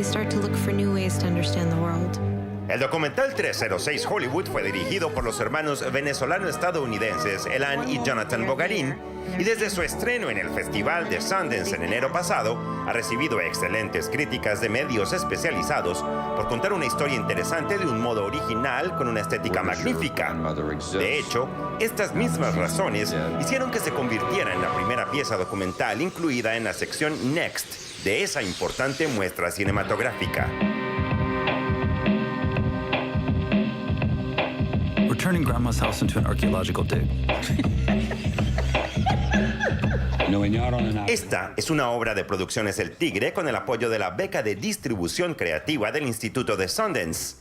start to look for new ways to understand the world. El documental 306 Hollywood fue dirigido por los hermanos venezolano-estadounidenses Elan y Jonathan Bogarín, y desde su estreno en el Festival de Sundance en enero pasado, ha recibido excelentes críticas de medios especializados por contar una historia interesante de un modo original con una estética magnífica. De hecho, estas mismas razones hicieron que se convirtiera en la primera pieza documental incluida en la sección Next de esa importante muestra cinematográfica. We're turning Grandma's house into an archaeological dig. Esta es una obra de Producciones El Tigre con el apoyo de la beca de distribución creativa del Instituto de Sundance.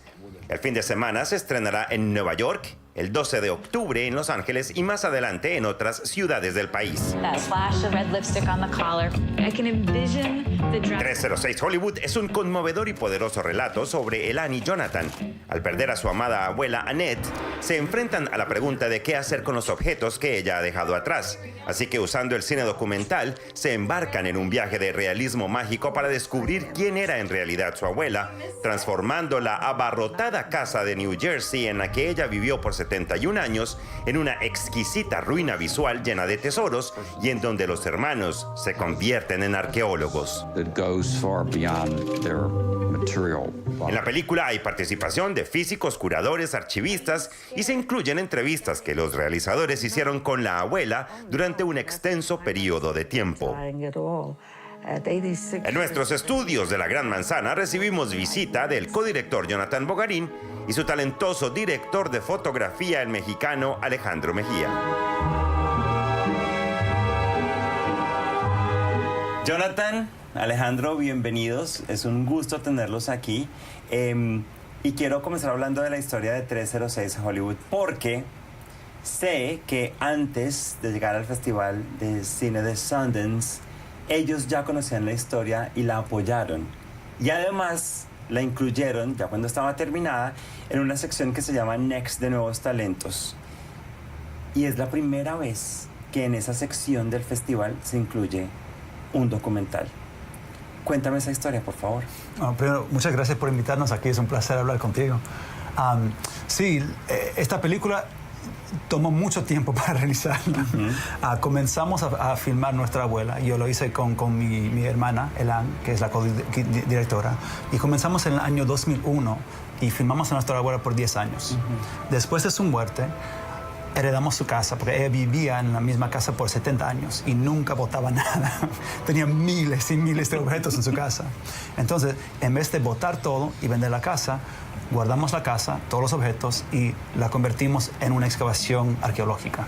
El fin de semana se estrenará en Nueva York, el 12 de octubre en Los Ángeles y más adelante en otras ciudades del país. 306 Hollywood es un conmovedor y poderoso relato sobre Elan y Jonathan. Al perder a su amada abuela Annette, se enfrentan a la pregunta de qué hacer con los objetos que ella ha dejado atrás. Así que usando el cine documental, se embarcan en un viaje de realismo mágico para descubrir quién era en realidad su abuela, transformando la abarrotada casa de New Jersey en la que ella vivió por 71 años en una exquisita ruina visual llena de tesoros y en donde los hermanos se convierten en arqueólogos. En la película hay participación de físicos, curadores, archivistas y se incluyen entrevistas que los realizadores hicieron con la abuela durante un extenso periodo de tiempo. En nuestros estudios de la Gran Manzana recibimos visita del codirector Jonathan Bogarín y su talentoso director de fotografía, el mexicano Alejandro Mejía. Jonathan, Alejandro, bienvenidos. Es un gusto tenerlos aquí. Y quiero comenzar hablando de la historia de 306 Hollywood porque sé que antes de llegar al Festival de Cine de Sundance, ellos ya conocían la historia y la apoyaron. Y además la incluyeron, ya cuando estaba terminada, en una sección que se llama Next de Nuevos Talentos. Y es la primera vez que en esa sección del festival se incluye un documental. Cuéntame esa historia, por favor. Primero, muchas gracias por invitarnos aquí. Es un placer hablar contigo. Sí, esta película tomó mucho tiempo para realizarla. Comenzamos a filmar nuestra abuela. Yo lo hice con mi hermana, Elan, que es la co-directora. Y comenzamos en el año 2001 y filmamos a nuestra abuela por 10 años. Después de su muerte, heredamos su casa, porque ella vivía en la misma casa por 70 años y nunca botaba nada. Tenía miles y miles de objetos en su casa. Entonces, en vez de botar todo y vender la casa, guardamos la casa, todos los objetos, y la convertimos en una excavación arqueológica.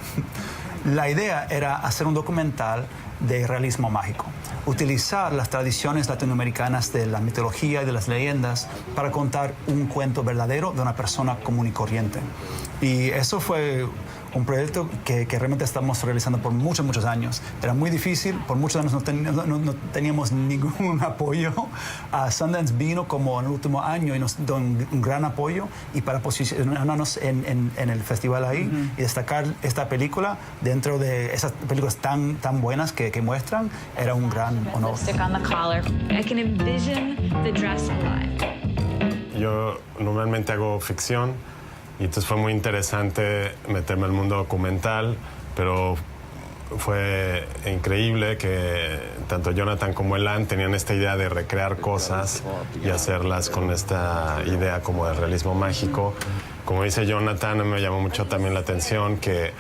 La idea era hacer un documental de realismo mágico, utilizar las tradiciones latinoamericanas de la mitología y de las leyendas para contar un cuento verdadero de una persona común y corriente. Y eso fue un proyecto que realmente estamos realizando por muchos años. Era muy difícil, por muchos años no teníamos ningún apoyo. Sundance vino como en el último año y nos dio un gran apoyo, y para posicionarnos en el festival ahí y destacar esta película dentro de esas películas tan buenas que muestran, era un gran honor. Yo normalmente hago ficción, y entonces fue muy interesante meterme al mundo documental, pero fue increíble que tanto Jonathan como Elan tenían esta idea de recrear cosas y hacerlas con esta idea como de realismo mágico. Como dice Jonathan, me llamó mucho también la atención que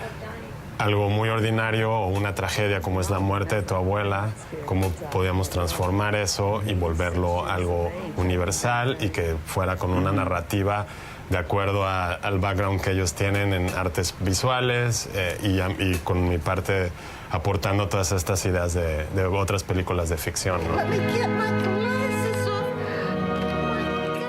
algo muy ordinario o una tragedia como es la muerte de tu abuela, cómo podíamos transformar eso y volverlo algo universal y que fuera con una narrativa de acuerdo al background que ellos tienen en artes visuales, y con mi parte aportando todas estas ideas de otras películas de ficción, ¿no?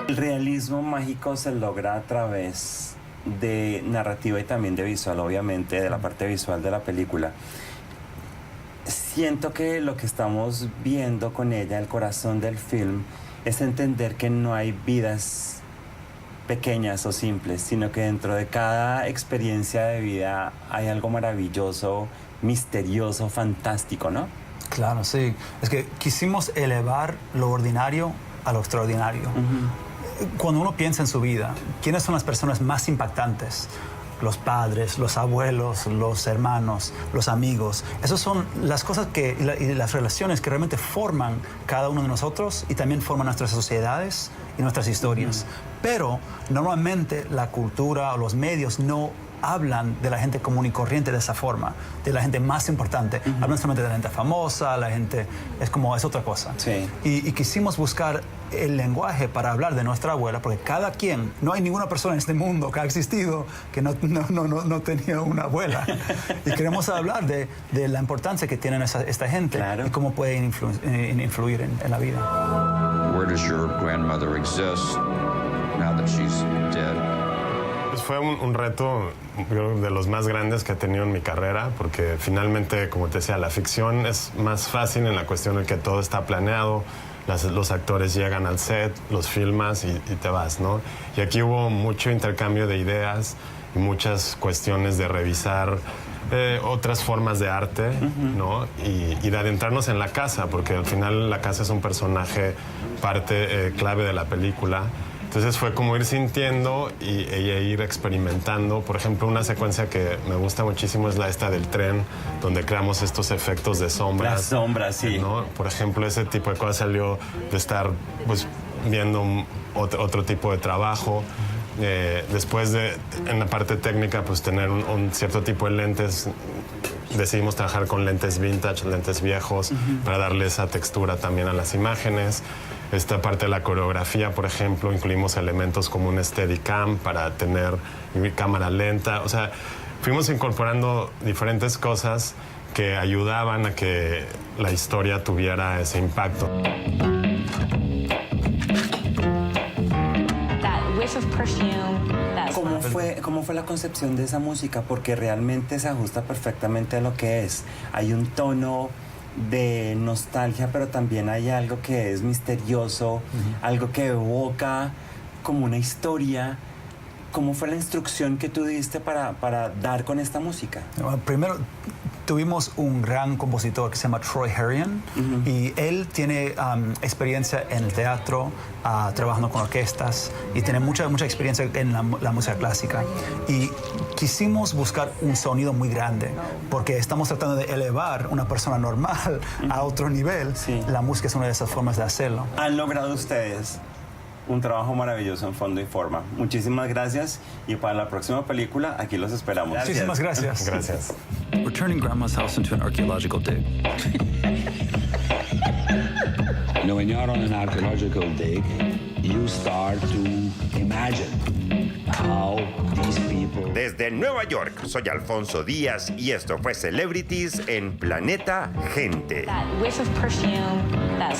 El realismo mágico se logra a través de narrativa y también de visual, obviamente, de la parte visual de la película. Siento que lo que estamos viendo con ella, el corazón del film, es entender que no hay vidas pequeñas o simples, sino que dentro de cada experiencia de vida hay algo maravilloso, misterioso, fantástico, ¿no? Claro, sí. Es que quisimos elevar lo ordinario a lo extraordinario. Cuando uno piensa en su vida, ¿quiénes son las personas más impactantes? Los padres, los abuelos, los hermanos, los amigos. Esas son las cosas y las relaciones que realmente forman cada uno de nosotros y también forman nuestras sociedades y nuestras historias. Pero normalmente la cultura o los medios no hablan de la gente común y corriente de esa forma, de la gente más importante. Hablan solamente de la gente famosa, la gente... es otra cosa. Sí. Y quisimos buscar el lenguaje para hablar de nuestra abuela, porque cada quien, no hay ninguna persona en este mundo que ha existido que no tenía una abuela. Y queremos hablar de la importancia que tienen esta gente, claro, y cómo pueden influir en la vida. Where does your grandmother exist now that she's dead? Pues fue un reto, creo, de los más grandes que he tenido en mi carrera, porque finalmente, como te decía, la ficción es más fácil en la cuestión de que todo está planeado. Los actores llegan al set, los filmas y te vas, ¿no? Y aquí hubo mucho intercambio de ideas y muchas cuestiones de revisar otras formas de arte, ¿no? Y de adentrarnos en la casa, porque al final la casa es un personaje parte clave de la película. Entonces fue como ir sintiendo e ir experimentando. Por ejemplo, una secuencia que me gusta muchísimo es esta del tren, donde creamos estos efectos de sombras. Las sombras, sí. ¿No? Por ejemplo, ese tipo de cosas salió de estar pues, viendo otro tipo de trabajo. Después en la parte técnica, pues tener un cierto tipo de lentes. Decidimos trabajar con lentes vintage, lentes viejos, para darle esa textura también a las imágenes. Esta parte de la coreografía, por ejemplo, incluimos elementos como un Steadicam para tener cámara lenta. O sea, fuimos incorporando diferentes cosas que ayudaban a que la historia tuviera ese impacto. ¿Cómo fue la concepción de esa música? Porque realmente se ajusta perfectamente a lo que es. Hay un tono de nostalgia, pero también hay algo que es misterioso, algo que evoca como una historia. ¿Cómo fue la instrucción que tú diste para dar con esta música? Bueno, primero, tuvimos un gran compositor que se llama Troy Herrian, y él tiene experiencia en el teatro, trabajando con orquestas, y tiene mucha experiencia en la música clásica. Y quisimos buscar un sonido muy grande, porque estamos tratando de elevar una persona normal a otro nivel. Sí. La música es una de esas formas de hacerlo. Han logrado ustedes un trabajo maravilloso en fondo y forma. Muchísimas gracias, y para la próxima película aquí los esperamos. Muchísimas gracias. Gracias. We're turning Grandma's house into an archaeological dig. You know, when you're on an archaeological dig, you start to imagine how these people... Desde Nueva York, soy Alfonso Díaz y esto fue Celebrities en Planeta Gente. That whiff of perfume, that